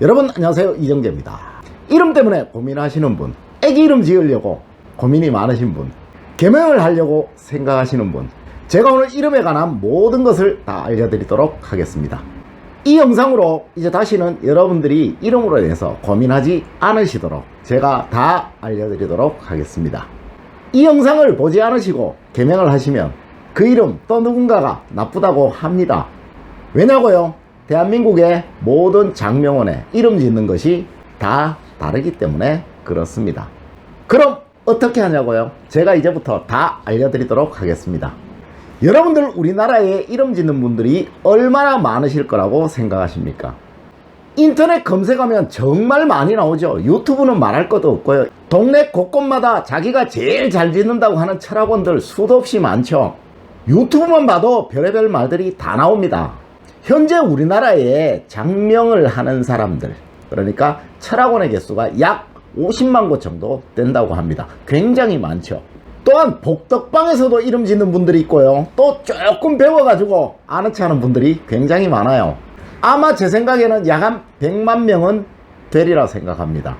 여러분 안녕하세요, 이정재입니다. 이름 때문에 고민하시는 분, 애기 이름 지으려고 고민이 많으신 분, 개명을 하려고 생각하시는 분, 제가 오늘 이름에 관한 모든 것을 다 알려드리도록 하겠습니다. 이 영상으로 이제 다시는 여러분들이 이름으로 인해서 고민하지 않으시도록 제가 다 알려드리도록 하겠습니다. 이 영상을 보지 않으시고 개명을 하시면 그 이름 또 누군가가 나쁘다고 합니다. 왜냐고요? 대한민국의 모든 장명원에 이름 짓는 것이 다 다르기 때문에 그렇습니다. 그럼 어떻게 하냐고요? 제가 이제부터 다 알려드리도록 하겠습니다. 여러분들 우리나라에 이름 짓는 분들이 얼마나 많으실 거라고 생각하십니까? 인터넷 검색하면 정말 많이 나오죠. 유튜브는 말할 것도 없고요. 동네 곳곳마다 자기가 제일 잘 짓는다고 하는 철학원들 수도 없이 많죠. 유튜브만 봐도 별의별 말들이 다 나옵니다. 현재 우리나라에 장명을 하는 사람들, 그러니까 철학원의 개수가 약 50만 곳 정도 된다고 합니다. 굉장히 많죠. 또한 복덕방에서도 이름 짓는 분들이 있고요. 또 조금 배워가지고 아는 체 하는 분들이 굉장히 많아요. 아마 제 생각에는 약 한 100만 명은 되리라 생각합니다.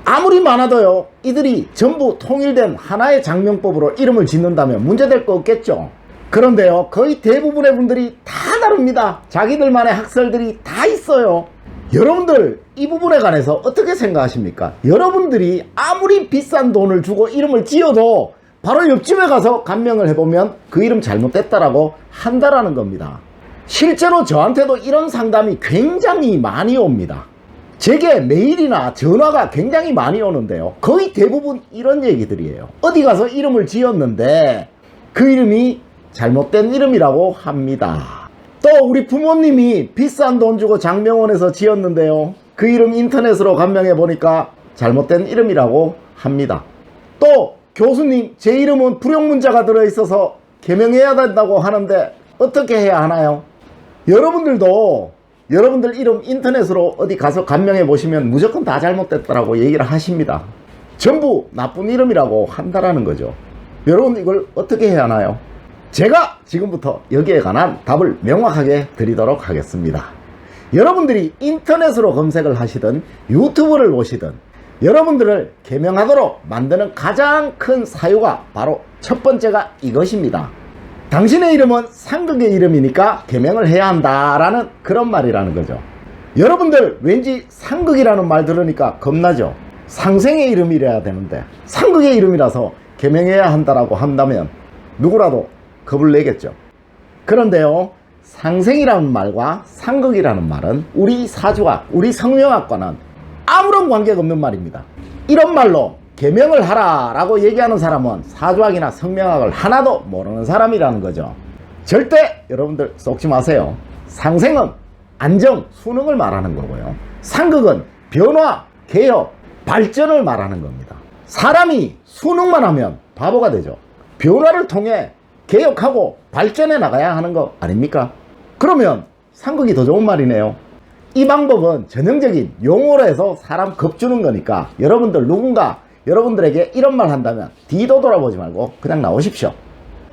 아무리 많아도요, 이들이 전부 통일된 하나의 장명법으로 이름을 짓는다면 문제될 거 없겠죠. 그런데요, 거의 대부분의 분들이 다 다릅니다. 자기들만의 학설들이 다 있어요. 여러분들 이 부분에 관해서 어떻게 생각하십니까? 여러분들이 아무리 비싼 돈을 주고 이름을 지어도 바로 옆집에 가서 감명을 해보면 그 이름 잘못됐다라고 한다라는 겁니다. 실제로 저한테도 이런 상담이 굉장히 많이 옵니다. 제게 메일이나 전화가 굉장히 많이 오는데요, 거의 대부분 이런 얘기들이에요. 어디 가서 이름을 지었는데 그 이름이 잘못된 이름이라고 합니다. 또 우리 부모님이 비싼 돈 주고 장명원에서 지었는데요, 그 이름 인터넷으로 감명해 보니까 잘못된 이름이라고 합니다. 또 교수님, 제 이름은 불용문자가 들어있어서 개명해야 된다고 하는데 어떻게 해야 하나요? 여러분들도 여러분들 이름 인터넷으로 어디 가서 감명해 보시면 무조건 다 잘못됐다라고 얘기를 하십니다. 전부 나쁜 이름이라고 한다라는 거죠. 여러분 이걸 어떻게 해야 하나요? 제가 지금부터 여기에 관한 답을 명확하게 드리도록 하겠습니다. 여러분들이 인터넷으로 검색을 하시든 유튜브를 보시든 여러분들을 개명하도록 만드는 가장 큰 사유가 바로 첫 번째가 이것입니다. 당신의 이름은 상극의 이름이니까 개명을 해야 한다라는 그런 말이라는 거죠. 여러분들 왠지 상극이라는 말 들으니까 겁나죠? 상생의 이름이래야 되는데 상극의 이름이라서 개명해야 한다라고 한다면 누구라도 겁을 내겠죠. 그런데요, 상생이라는 말과 상극이라는 말은 우리 사주학, 우리 성명학과는 아무런 관계가 없는 말입니다. 이런 말로 개명을 하라 라고 얘기하는 사람은 사주학이나 성명학을 하나도 모르는 사람이라는 거죠. 절대 여러분들 속지 마세요. 상생은 안정, 수능을 말하는 거고요, 상극은 변화, 개혁, 발전을 말하는 겁니다. 사람이 수능만 하면 바보가 되죠. 변화를 통해 개혁하고 발전해 나가야 하는 거 아닙니까? 그러면 상극이 더 좋은 말이네요. 이 방법은 전형적인 용어로 해서 사람 겁주는 거니까 여러분들 누군가 여러분들에게 이런 말 한다면 뒤도 돌아보지 말고 그냥 나오십시오.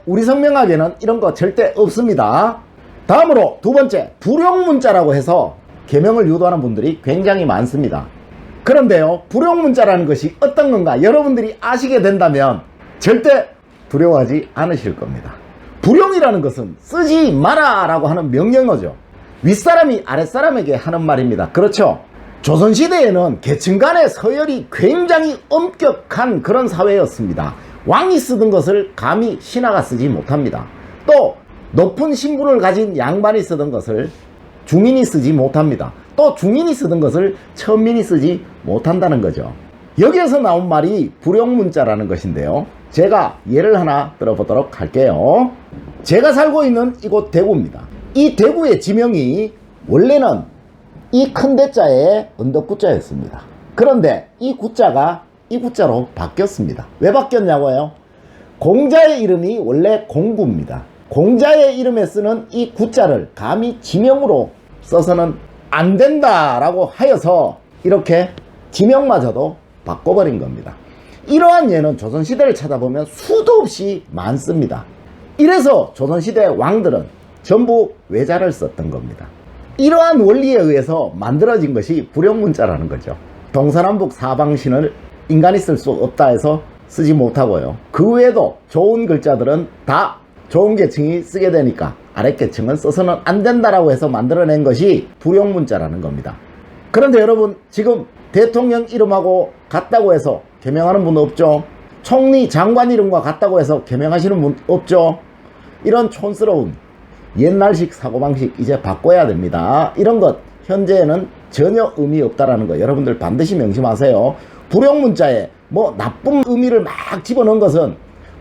우리 성명학에는 이런 거 절대 없습니다. 다음으로 두 번째, 불용문자라고 해서 개명을 유도하는 분들이 굉장히 많습니다. 그런데요, 불용문자라는 것이 어떤 건가 여러분들이 아시게 된다면 절대 두려워하지 않으실 겁니다. 불용이라는 것은 쓰지 마라 라고 하는 명령어죠. 윗사람이 아랫사람에게 하는 말입니다. 그렇죠? 조선시대에는 계층 간의 서열이 굉장히 엄격한 그런 사회였습니다. 왕이 쓰던 것을 감히 신하가 쓰지 못합니다. 또 높은 신분을 가진 양반이 쓰던 것을 중인이 쓰지 못합니다. 또 중인이 쓰던 것을 천민이 쓰지 못한다는 거죠. 여기에서 나온 말이 불용문자라는 것인데요, 제가 예를 하나 들어보도록 할게요. 제가 살고 있는 이곳 대구입니다. 이 대구의 지명이 원래는 이 큰 대자에 언덕구자였습니다. 그런데 이 구자가 이 구자로 바뀌었습니다. 왜 바뀌었냐고요? 공자의 이름이 원래 공구입니다. 공자의 이름에 쓰는 이 구자를 감히 지명으로 써서는 안 된다라고 하여서 이렇게 지명마저도 바꿔버린 겁니다. 이러한 예는 조선시대를 찾아보면 수도 없이 많습니다. 이래서 조선시대 왕들은 전부 외자를 썼던 겁니다. 이러한 원리에 의해서 만들어진 것이 불용문자라는 거죠. 동서남북 사방신을 인간이 쓸 수 없다 해서 쓰지 못하고요. 그 외에도 좋은 글자들은 다 좋은 계층이 쓰게 되니까 아랫계층은 써서는 안 된다라고 해서 만들어낸 것이 불용문자라는 겁니다. 그런데 여러분, 지금 대통령 이름하고 같다고 해서 개명하는 분 없죠? 총리, 장관 이름과 같다고 해서 개명하시는 분 없죠? 이런 촌스러운 옛날식 사고방식 이제 바꿔야 됩니다. 이런 것 현재에는 전혀 의미 없다라는 거 여러분들 반드시 명심하세요. 불용문자에 뭐 나쁜 의미를 막 집어넣은 것은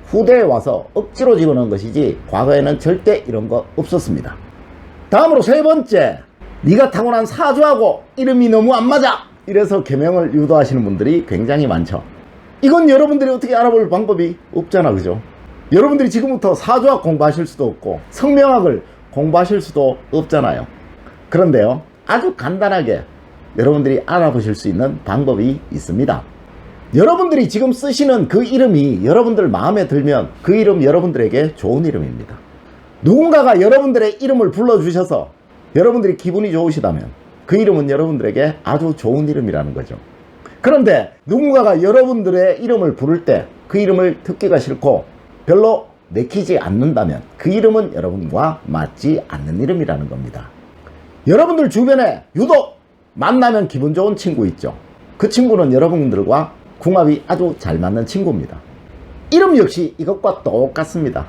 후대에 와서 억지로 집어넣은 것이지 과거에는 절대 이런 거 없었습니다. 다음으로 세 번째, 네가 타고난 사주하고 이름이 너무 안 맞아, 이래서 개명을 유도하시는 분들이 굉장히 많죠. 이건 여러분들이 어떻게 알아볼 방법이 없잖아, 그죠? 여러분들이 지금부터 사주학 공부하실 수도 없고 성명학을 공부하실 수도 없잖아요. 그런데요, 아주 간단하게 여러분들이 알아보실 수 있는 방법이 있습니다. 여러분들이 지금 쓰시는 그 이름이 여러분들 마음에 들면 그 이름 여러분들에게 좋은 이름입니다. 누군가가 여러분들의 이름을 불러주셔서 여러분들이 기분이 좋으시다면 그 이름은 여러분들에게 아주 좋은 이름이라는 거죠. 그런데 누군가가 여러분들의 이름을 부를 때 그 이름을 듣기가 싫고 별로 내키지 않는다면 그 이름은 여러분과 맞지 않는 이름이라는 겁니다. 여러분들 주변에 유독 만나면 기분 좋은 친구 있죠. 그 친구는 여러분들과 궁합이 아주 잘 맞는 친구입니다. 이름 역시 이것과 똑같습니다.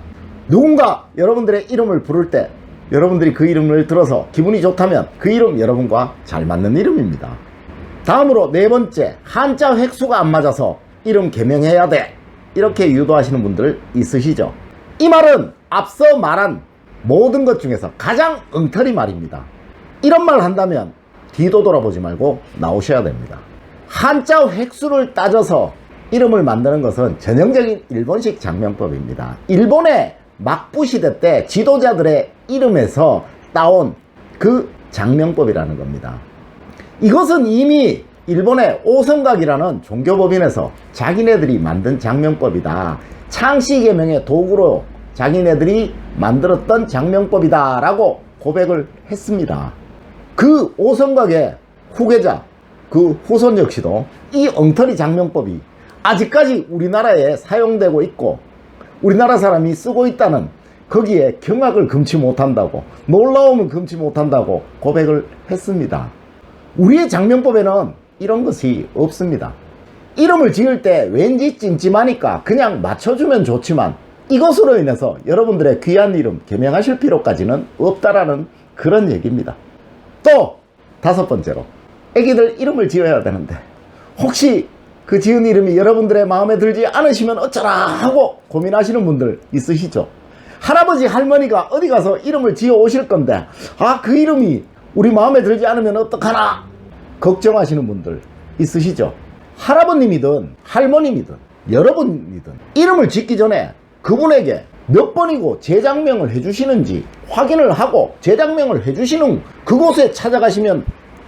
누군가 여러분들의 이름을 부를 때 여러분들이 그 이름을 들어서 기분이 좋다면 그 이름 여러분과 잘 맞는 이름입니다. 다음으로 네 번째, 한자 획수가 안 맞아서 이름 개명해야 돼, 이렇게 유도하시는 분들 있으시죠. 이 말은 앞서 말한 모든 것 중에서 가장 엉터리 말입니다. 이런 말 한다면 뒤도 돌아보지 말고 나오셔야 됩니다. 한자 획수를 따져서 이름을 만드는 것은 전형적인 일본식 장명법입니다. 일본의 막부 시대 때 지도자들의 이름에서 따온 그 장명법이라는 겁니다. 이것은 이미 일본의 오성각이라는 종교법인에서 자기네들이 만든 장명법이다, 창씨 개명의 도구로 자기네들이 만들었던 장명법이다 라고 고백을 했습니다. 그 오성각의 후계자, 그 후손 역시도 이 엉터리 장명법이 아직까지 우리나라에 사용되고 있고 우리나라 사람이 쓰고 있다는 거기에 경악을 금치 못한다고, 놀라움을 금치 못한다고 고백을 했습니다. 우리의 장명법에는 이런 것이 없습니다. 이름을 지을 때 왠지 찜찜하니까 그냥 맞춰주면 좋지만 이것으로 인해서 여러분들의 귀한 이름 개명하실 필요까지는 없다라는 그런 얘기입니다. 또 다섯 번째로, 애기들 이름을 지어야 되는데 혹시 그 지은 이름이 여러분들의 마음에 들지 않으시면 어쩌라 하고 고민하시는 분들 있으시죠. 할아버지 할머니가 어디 가서 이름을 지어 오실 건데 그 이름이 우리 마음에 들지 않으면 어떡하나 걱정하시는 분들 있으시죠. 할아버님이든 할머님이든 여러분이든 이름을 짓기 전에 그분에게 몇 번이고 재작명을 해주시는지 확인을 하고 재작명을 해주시는 그곳에 찾아가시면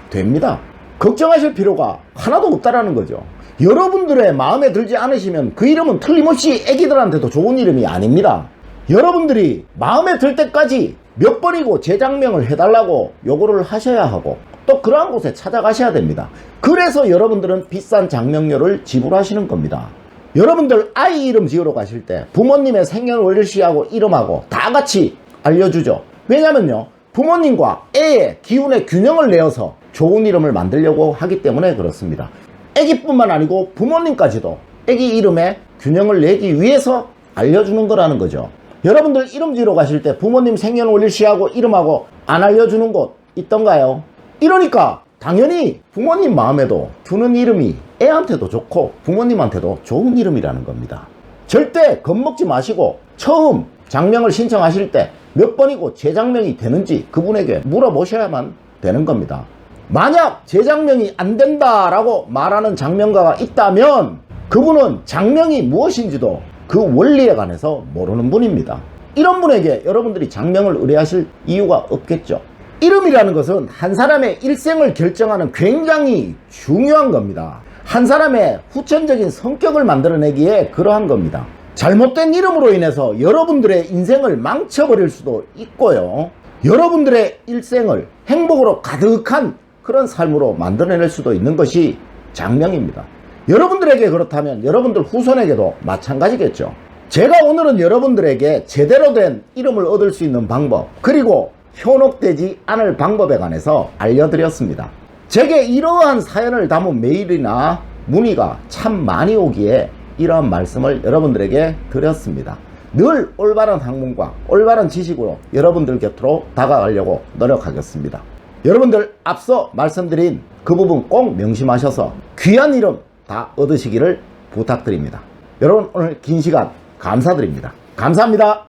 됩니다. 걱정하실 필요가 하나도 없다라는 거죠. 여러분들의 마음에 들지 않으시면 그 이름은 틀림없이 애기들한테도 좋은 이름이 아닙니다. 여러분들이 마음에 들 때까지 몇 번이고 재작명을 해달라고 요구를 하셔야 하고 또 그러한 곳에 찾아가셔야 됩니다. 그래서 여러분들은 비싼 장명료를 지불하시는 겁니다. 여러분들 아이 이름 지으러 가실 때 부모님의 생년월일시하고 이름하고 다 같이 알려주죠. 왜냐면요, 부모님과 애의 기운의 균형을 내어서 좋은 이름을 만들려고 하기 때문에 그렇습니다. 애기뿐만 아니고 부모님까지도 애기 이름에 균형을 내기 위해서 알려주는 거라는 거죠. 여러분들 이름 지으러 가실 때 부모님 생년월일시하고 이름하고 안 알려주는 곳 있던가요? 이러니까 당연히 부모님 마음에도 드는 이름이 애한테도 좋고 부모님한테도 좋은 이름이라는 겁니다. 절대 겁먹지 마시고 처음 장명을 신청하실 때 몇 번이고 재장명이 되는지 그분에게 물어보셔야만 되는 겁니다. 만약 재장명이 안 된다라고 말하는 장명가가 있다면 그분은 장명이 무엇인지도 그 원리에 관해서 모르는 분입니다. 이런 분에게 여러분들이 장명을 의뢰하실 이유가 없겠죠. 이름이라는 것은 한 사람의 일생을 결정하는 굉장히 중요한 겁니다. 한 사람의 후천적인 성격을 만들어내기에 그러한 겁니다. 잘못된 이름으로 인해서 여러분들의 인생을 망쳐버릴 수도 있고요. 여러분들의 일생을 행복으로 가득한 그런 삶으로 만들어낼 수도 있는 것이 장명입니다. 여러분들에게 그렇다면 여러분들 후손에게도 마찬가지겠죠. 제가 오늘은 여러분들에게 제대로 된 이름을 얻을 수 있는 방법, 그리고 현혹되지 않을 방법에 관해서 알려드렸습니다. 제게 이러한 사연을 담은 메일이나 문의가 참 많이 오기에 이러한 말씀을 여러분들에게 드렸습니다. 늘 올바른 학문과 올바른 지식으로 여러분들 곁으로 다가가려고 노력하겠습니다. 여러분들 앞서 말씀드린 그 부분 꼭 명심하셔서 귀한 이름 다 얻으시기를 부탁드립니다. 여러분 오늘 긴 시간 감사드립니다. 감사합니다.